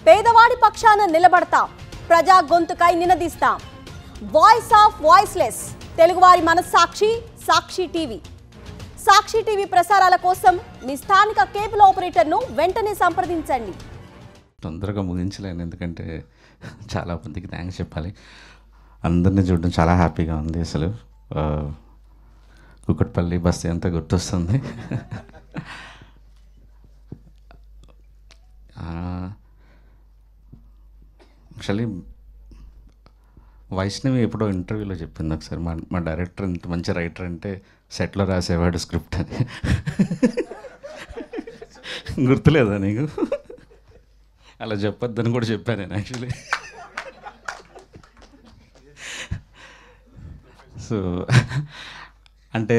పేదవాడి పక్షాన నిలబడతాం, ప్రజా గొంతుకై నినదిస్తాం. వాయిస్ ఆఫ్ వాయిస్లెస్, తెలుగువారి మనస్సాక్షి సాక్షి టీవీ. సాక్షి టీవీ ప్రసారాల కోసం మీ స్థానిక కేబుల్ ఆపరేటర్ను వెంటనే సంప్రదించండి. తొందరగా ముగించలేను, ఎందుకంటే చాలా మందికి థ్యాంక్స్ చెప్పాలి. అందరినీ చూడడం చాలా హ్యాపీగా ఉంది. అసలు కుకట్పల్లి బస్తీ అంతా గుర్తొస్తుంది. యాక్చువల్లీ వైష్ణవి ఎప్పుడో ఇంటర్వ్యూలో చెప్పింది ఒకసారి, మా డైరెక్టర్ ఇంత మంచి రైటర్ అంటే సెట్లో రాసేవాడు స్క్రిప్ట్ అని. గుర్తులేదా నీకు? అలా చెప్పొద్దని కూడా చెప్పాను నేను యాక్చువల్లీ. సో అంటే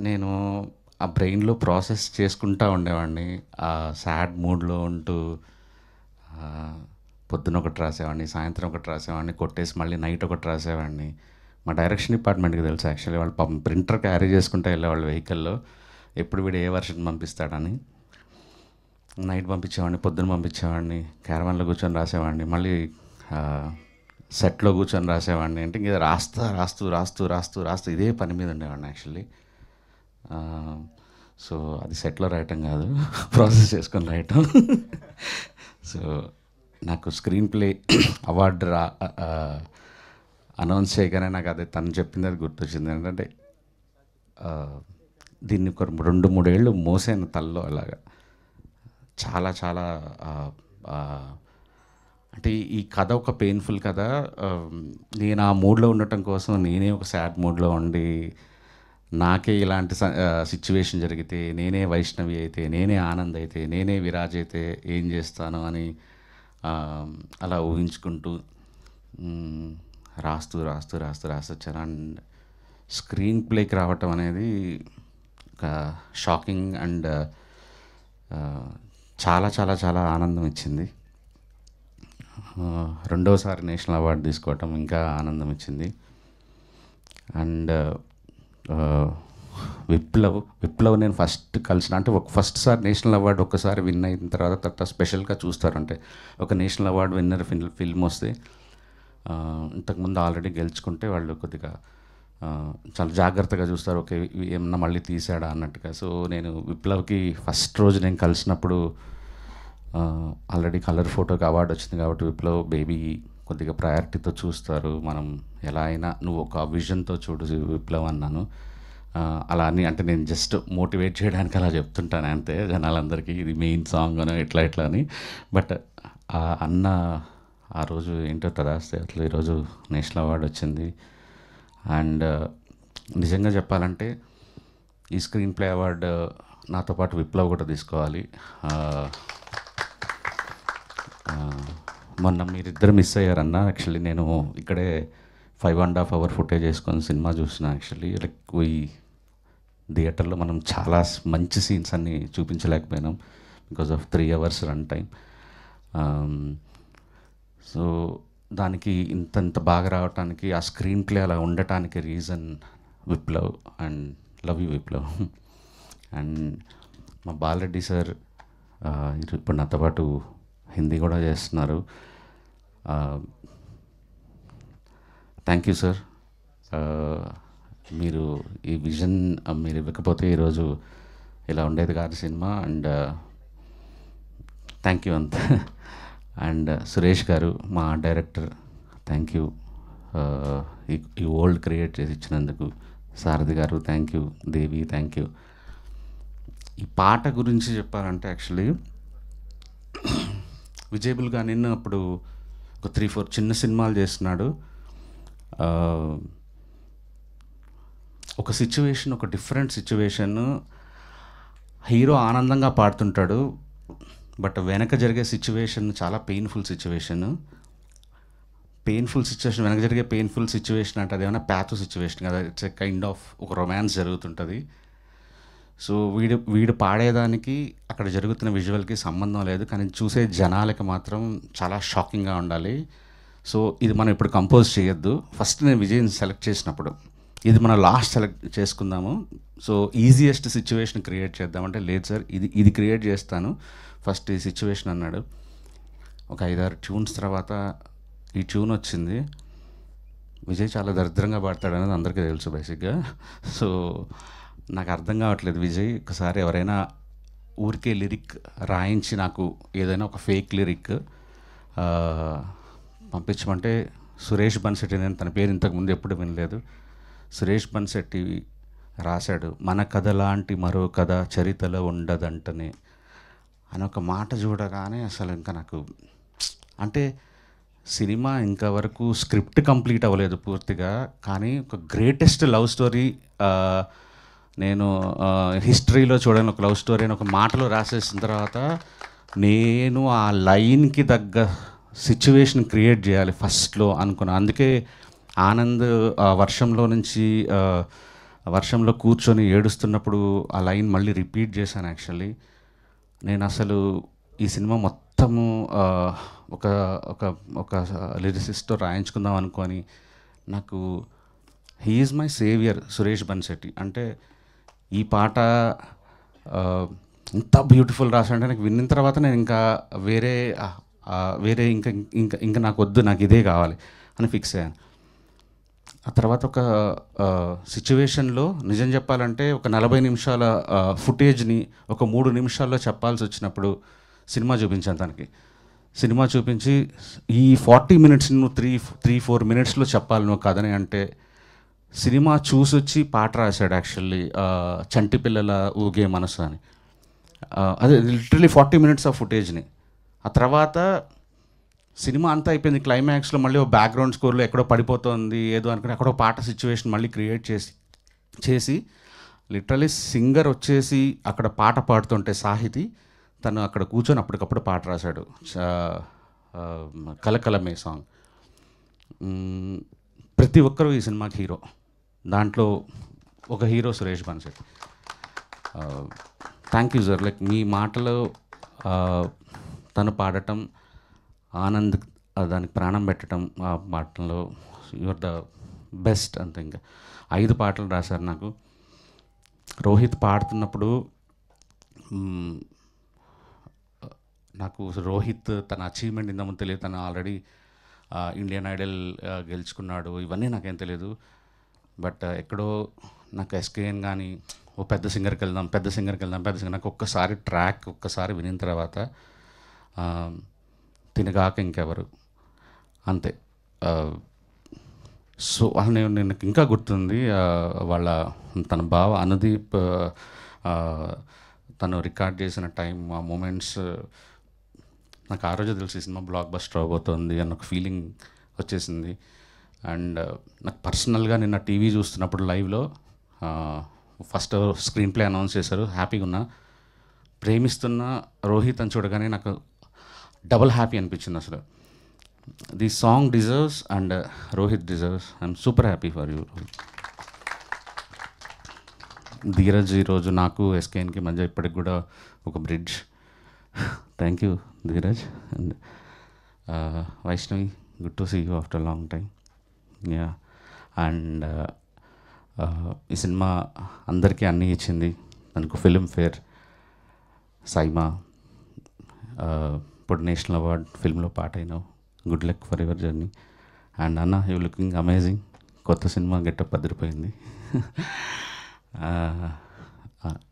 నేను ఆ బ్రెయిన్లో ప్రాసెస్ చేసుకుంటూ ఉండేవాడిని. ఆ సాడ్ మూడ్లో ఉంటూ పొద్దున ఒకటి రాసేవాడిని, సాయంత్రం ఒకటి రాసేవాడిని, కొట్టేసి మళ్ళీ నైట్ ఒకటి రాసేవాడిని. మా డైరెక్షన్ డిపార్ట్మెంట్కి తెలుసు యాక్చువల్లీ, వాళ్ళు ప్రింటర్ క్యారీ చేసుకుంటూ వెళ్ళేవాళ్ళు వెహికల్లో, ఎప్పుడు వీడు ఏ వర్షన్ పంపిస్తాడని. నైట్ పంపించేవాడిని, పొద్దున పంపించేవాడిని, క్యారవాన్లో కూర్చొని రాసేవాడిని, మళ్ళీ సెట్లో కూర్చొని రాసేవాడిని. అంటే ఇంక రాస్తూ ఇదే పని మీద ఉండేవాడిని యాక్చువల్లీ. సో అది సెట్లో రాయటం కాదు, ప్రాసెస్ చేసుకొని రాయటం. సో నాకు స్క్రీన్ ప్లే అవార్డు అనౌన్స్ చేయగానే నాకు అదే తను చెప్పింది అది గుర్తొచ్చింది. ఏంటంటే దీన్ని ఒక 2-3 ఏళ్ళు మోసాను తల్లో అలాగా. చాలా చాలా అంటే ఈ కథ ఒక పెయిన్ఫుల్ కథ. నేను ఆ మూడ్లో ఉండటం కోసం నేనే ఒక సాడ్ మూడ్లో ఉండి, నాకే ఇలాంటి సిచ్యువేషన్ జరిగితే, నేనే వైష్ణవి అయితే, నేనే ఆనంద్ అయితే, నేనే విరాజ్ అయితే ఏం చేస్తాను అని అలా ఊహించుకుంటూ రాస్తూ వచ్చాను. అండ్ స్క్రీన్ ప్లేకి రావటం అనేది ఒక షాకింగ్ అండ్ చాలా చాలా చాలా ఆనందం ఇచ్చింది. రెండోసారి నేషనల్ అవార్డు తీసుకోవటం ఇంకా ఆనందం ఇచ్చింది. అండ్ విప్లవ్ నేను ఫస్ట్ కలిసిన, అంటే ఫస్ట్ సారి నేషనల్ అవార్డు ఒక్కసారి విన్ అయిన తర్వాత స్పెషల్గా చూస్తారు. అంటే ఒక నేషనల్ అవార్డు విన్నర్ ఫిల్మ్ వస్తే, ఇంతకుముందు ఆల్రెడీ గెలుచుకుంటే వాళ్ళు కొద్దిగా చాలా జాగ్రత్తగా చూస్తారు, ఓకే ఏమన్నా మళ్ళీ తీసాడా అన్నట్టుగా. సో నేను విప్లవ్కి ఫస్ట్ రోజు నేను కలిసినప్పుడు ఆల్రెడీ కలర్ ఫోటోకి అవార్డు వచ్చింది కాబట్టి విప్లవ్ బేబీ కొద్దిగా ప్రయారిటీతో చూస్తారు, మనం ఎలా అయినా నువ్వు ఒక విజన్తో చూడు విప్లవ్ అన్నాను. అలా అని అంటే నేను జస్ట్ మోటివేట్ చేయడానికి అలా చెప్తుంటాను అంతే జనాలందరికీ, ఇది మెయిన్ సాంగ్ అని ఇట్లా అని. బట్ అన్న ఆ రోజు ఏంటో తదాస్తే అట్లా ఈరోజు నేషనల్ అవార్డు వచ్చింది. అండ్ నిజంగా చెప్పాలంటే ఈ స్క్రీన్ ప్లే అవార్డు నాతో పాటు విప్లవ్ కూడా తీసుకోవాలి. మొన్న మీరిద్దరు మిస్ అయ్యారన్న. యాక్చువల్లీ నేను ఇక్కడే 5.5 hour ఫుటేజ్ వేసుకొని సినిమా చూసిన. యాక్చువల్లీ లైక్ ఈ థియేటర్లో మనం చాలా మంచి సీన్స్ అన్నీ చూపించలేకపోయినాం because of 3 hours run time. So దానికి ఇంత బాగా రావటానికి, ఆ స్క్రీన్ ప్లే అలా ఉండటానికి reason Viplav. And love you Viplav. And మా బాలరెడ్డి సార్ ఇప్పుడు నాతో పాటు హిందీ కూడా చేస్తున్నారు. Thank you sir. మీరు ఈ విజన్ మీరు ఇవ్వకపోతే ఈరోజు ఇలా ఉండేది కాదు సినిమా. అండ్ థ్యాంక్ యూ అంత. అండ్ సురేష్ గారు మా డైరెక్టర్, థ్యాంక్ యూ ఈ వరల్డ్ క్రియేట్ చేసి ఇచ్చినందుకు. సారథి గారు thank you. Devi thank you. ఈ పాట గురించి చెప్పాలంటే యాక్చువల్లీ విజయబుల్గా నిన్న అప్పుడు ఒక 3-4 చిన్న సినిమాలు చేస్తున్నాడు. ఒక సిచ్యువేషన్, ఒక డిఫరెంట్ సిచ్యువేషన్, హీరో ఆనందంగా పాడుతుంటాడు, బట్ వెనక జరిగే సిచ్యువేషన్ చాలా పెయిన్ఫుల్ సిచ్యువేషన్. వెనక జరిగే పెయిన్ఫుల్ సిచ్యువేషన్ అంటే అదేమైనా ప్యాథో సిచ్యువేషన్ కదా, ఇట్స్ ఎ కైండ్ ఆఫ్ ఒక రొమాన్స్ జరుగుతుంటుంది. సో వీడు పాడేదానికి అక్కడ జరుగుతున్న విజువల్కి సంబంధం లేదు, కానీ చూసే జనాలకి మాత్రం చాలా షాకింగ్గా ఉండాలి. సో ఇది మనం ఇప్పుడు కంపోజ్ చేయొద్దు. ఫస్ట్ నేను విజయ్ని సెలెక్ట్ చేసినప్పుడు ఇది మనం లాస్ట్ సెలెక్ట్ చేసుకుందాము, సో ఈజియెస్ట్ సిచ్యువేషన్ క్రియేట్ చేద్దామంటే లేదు సార్ ఇది క్రియేట్ చేస్తాను ఫస్ట్ ఈ సిచ్యువేషన్ అన్నాడు. ఒక 5-6 ట్యూన్స్ తర్వాత ఈ ట్యూన్ వచ్చింది. విజయ్ చాలా దరిద్రంగా పాడతాడు అనేది అందరికీ తెలుసు బేసిక్గా. సో నాకు అర్థం కావట్లేదు విజయ్, ఒకసారి ఎవరైనా ఊరికే లిరిక్ రాయించి నాకు ఏదైనా ఒక ఫేక్ లిరిక్ పంపించమంటే సురేష్ బన్సెట్టి, నేను తన పేరు ఇంతకుముందు ఎప్పుడు వినలేదు, సురేష్ బన్సెట్టి రాశాడు మన కథ లాంటి మరో కథ చరితలో ఉండదంటనే అని ఒక మాట చూడగానే అసలు ఇంకా నాకు అంటే సినిమా ఇంకా వరకు స్క్రిప్ట్ కంప్లీట్ అవ్వలేదు పూర్తిగా, కానీ ఒక గ్రేటెస్ట్ లవ్ స్టోరీ నేను హిస్టరీలో చూడని ఒక లవ్ స్టోరీ అని ఒక మాటలో రాసేసిన తర్వాత నేను ఆ లైన్కి తగ్గ సిచ్యువేషన్ క్రియేట్ చేయాలి ఫస్ట్లో అనుకున్నా. అందుకే ఆనంద్ వర్షంలో నుంచి వర్షంలో కూర్చొని ఏడుస్తున్నప్పుడు ఆ లైన్ మళ్ళీ రిపీట్ చేశాను. యాక్చువల్లీ నేను అసలు ఈ సినిమా మొత్తము ఒక ఒక ఒక లిరిసిస్ట్తో రాయించుకుందాం అనుకొని నాకు he's my saviour Suresh Bansetti. అంటే ఈ పాట ఇంత బ్యూటిఫుల్ రాసాడంటే నాకు విన్న తర్వాత నేను ఇంకా వేరే ఇంకా ఇంకా ఇంకా నాకు వద్దు, నాకు ఇదే కావాలి అని ఫిక్స్ అయ్యాను. ఆ తర్వాత ఒక సిచ్యువేషన్లో నిజం చెప్పాలంటే ఒక 40 నిమిషాల ఫుటేజ్ని ఒక 3 నిమిషాల్లో చెప్పాల్సి వచ్చినప్పుడు సినిమా చూపించాను తనకి. సినిమా చూపించి ఈ 40 మినిట్స్ నువ్వు 3-4 మినిట్స్లో చెప్పాలి నువ్వు కథని అంటే సినిమా చూసొచ్చి పాట రాశాడు యాక్చువల్లీ, చంటి పిల్లల ఊగే మనసు అని. అదే లిటరలీ 40 మినిట్స్ ఆఫ్ ఫుటేజ్ని. ఆ తర్వాత సినిమా అంతా అయిపోయింది, క్లైమాక్స్లో మళ్ళీ ఒక బ్యాక్గ్రౌండ్ స్కోర్లో ఎక్కడో పడిపోతుంది ఏదో అనుకుని అక్కడో పాట సిచ్యువేషన్ మళ్ళీ క్రియేట్ చేసి లిటరలీ సింగర్ వచ్చేసి అక్కడ పాట పాడుతుంటే సాహితీ తను అక్కడ కూర్చొని అప్పటికప్పుడు పాట రాశాడు, కలకలమే సాంగ్. ప్రతి ఒక్కరూ ఈ సినిమాకి హీరో, దాంట్లో ఒక hero Suresh Bansetti. Thank you sir. Like మీ మాటలో తను పాడటం, ఆనంద్ దానికి ప్రాణం పెట్టడం, ఆ పాటలో యువర్ ద బెస్ట్ అంతే. ఇంకా 5 పాటలు రాశారు నాకు. రోహిత్ పాడుతున్నప్పుడు నాకు రోహిత్ తన అచీవ్మెంట్ ఇంతకుముందు తెలియదు, తను ఆల్రెడీ ఇండియన్ ఐడల్ గెలుచుకున్నాడు, ఇవన్నీ నాకేం తెలియదు. బట్ ఎక్కడో నాకు ఎస్కేఎన్ కానీ ఓ పెద్ద సింగర్కి వెళ్దాం నాకు ఒక్కసారి ట్రాక్ ఒక్కసారి వినిన తర్వాత తినగాక ఇంకెవరు అంతే. సో నేను ఇంకా గుర్తుంది వాళ్ళ తన బావ అనుదీప్ తను రికార్డ్ చేసిన టైం, ఆ మూమెంట్స్ నాకు ఆ రోజు తెలిసి సినిమా బ్లాక్ బస్టర్ అవబోతుంది అన్న ఒక ఫీలింగ్ వచ్చేసింది. అండ్ నాకు పర్సనల్గా నిన్న టీవీ చూస్తున్నప్పుడు లైవ్లో ఫస్ట్ స్క్రీన్ ప్లే అనౌన్స్ చేశారు, హ్యాపీగా ఉన్నా. ప్రేమిస్తున్న రోహిత్ అని చూడగానే నాకు డబుల్ హ్యాపీ అనిపించింది అసలు. The song deserves and Rohit deserves. I'm super happy for you Rohit. Dheeraj ఈరోజు నాకు ఎస్కేఎన్కి మధ్య ఇప్పటికి కూడా ఒక bridge. Thank you Dheeraj. And Vaishnavi, good to see you after long time. Yeah. And ఈ సినిమా అందరికీ అన్నీ ఇచ్చింది. మనకు ఫిల్మ్ఫేర్, సైమా, ఇప్పుడు నేషనల్ అవార్డ్ ఫిల్మ్లో పాట అయినావు. Good luck for your journey. And అన్న యూ లుకింగ్ అమేజింగ్. కొత్త సినిమా గెటప్ అదిరిపోయింది.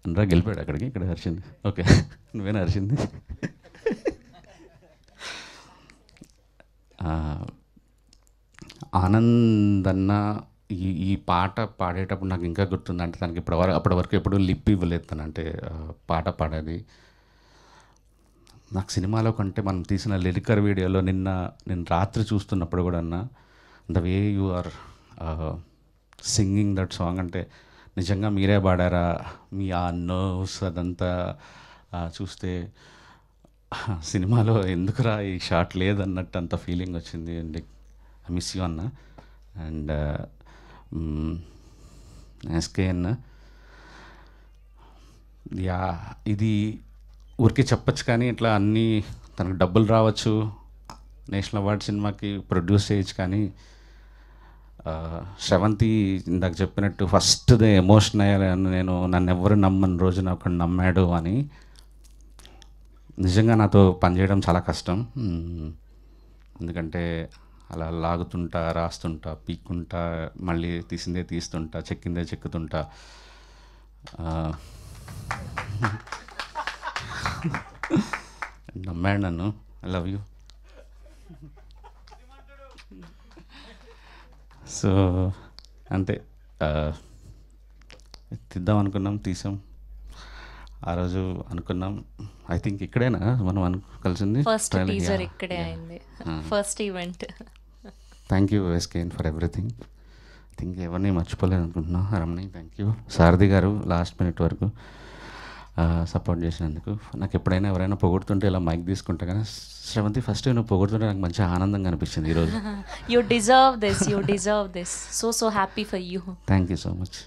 అనరా గెలిపాడు అక్కడికి, ఇక్కడ హర్షింది. ఓకే, నువ్వేనా హర్షింది? ఆనంద్ అన్న ఈ పాట పాడేటప్పుడు నాకు ఇంకా గుర్తుంది. అంటే తనకి అప్పటి వరకు ఎప్పుడూ లిప్ ఇవ్వలేదు తను, అంటే పాట పాడేది. నాకు సినిమాలో కంటే మనం తీసిన లిరికర్ వీడియోలో నేను రాత్రి చూస్తున్నప్పుడు కూడా అన్న the way you are singing that song, అంటే నిజంగా మీరే పాడారా, మీ ఆ నర్వ్స్ అదంతా చూస్తే సినిమాలో ఎందుకురా ఈ షాట్ లేదన్నట్టు అంత ఫీలింగ్ వచ్చింది. అండ్ ఐ మిస్ యూ అన్న. అండ్ ఎస్కేఎన్, యా ఇది ఊరికే చెప్పచ్చు కానీ ఇట్లా అన్నీ తనకు డబ్బులు రావచ్చు, నేషనల్ అవార్డ్ సినిమాకి ప్రొడ్యూస్ చేయొచ్చు, కానీ శ్రవంతి ఇందాక చెప్పినట్టు ఫస్ట్ ఎమోషన్ అయ్యాను నేను, నన్ను ఎవరు నమ్మని రోజు నాకు ఒకడు నమ్మాడు అని. నిజంగా నాతో పనిచేయడం చాలా కష్టం. ఎందుకంటే అలా లాగుతుంటా, రాస్తుంటా, పీక్కుంటా, మళ్ళీ తీసిందే తీస్తుంటా, చెక్కిందే చెక్కుతుంటా. నమ్మాడు నన్ను. I love you. సో అంతే, తీద్దాం అనుకున్నాం, తీసాం. ఆ రోజు అనుకున్నాం, ఐ థింక్ ఇక్కడేనా మనం కలిసింది, ఫస్ట్ టీజర్ ఇక్కడే అయింది, first event. Thank you SKN for everything. I think ఎవరిని మర్చిపోలేదు అనుకుంటున్నా. రమణి థ్యాంక్ యూ. సారథి గారు లాస్ట్ మినిట్ వరకు సపోర్ట్ చేసినందుకు. నాకు ఎప్పుడైనా ఎవరైనా పొగుడుతుంటే ఇలా మైక్ తీసుకుంటా, కానీ శ్రవంతి ఫస్ట్ నువ్వు పొగుడుతుంటే నాకు మంచి ఆనందంగా అనిపించింది ఈరోజు. You deserve this, you deserve this. So happy for you. Thank you so much.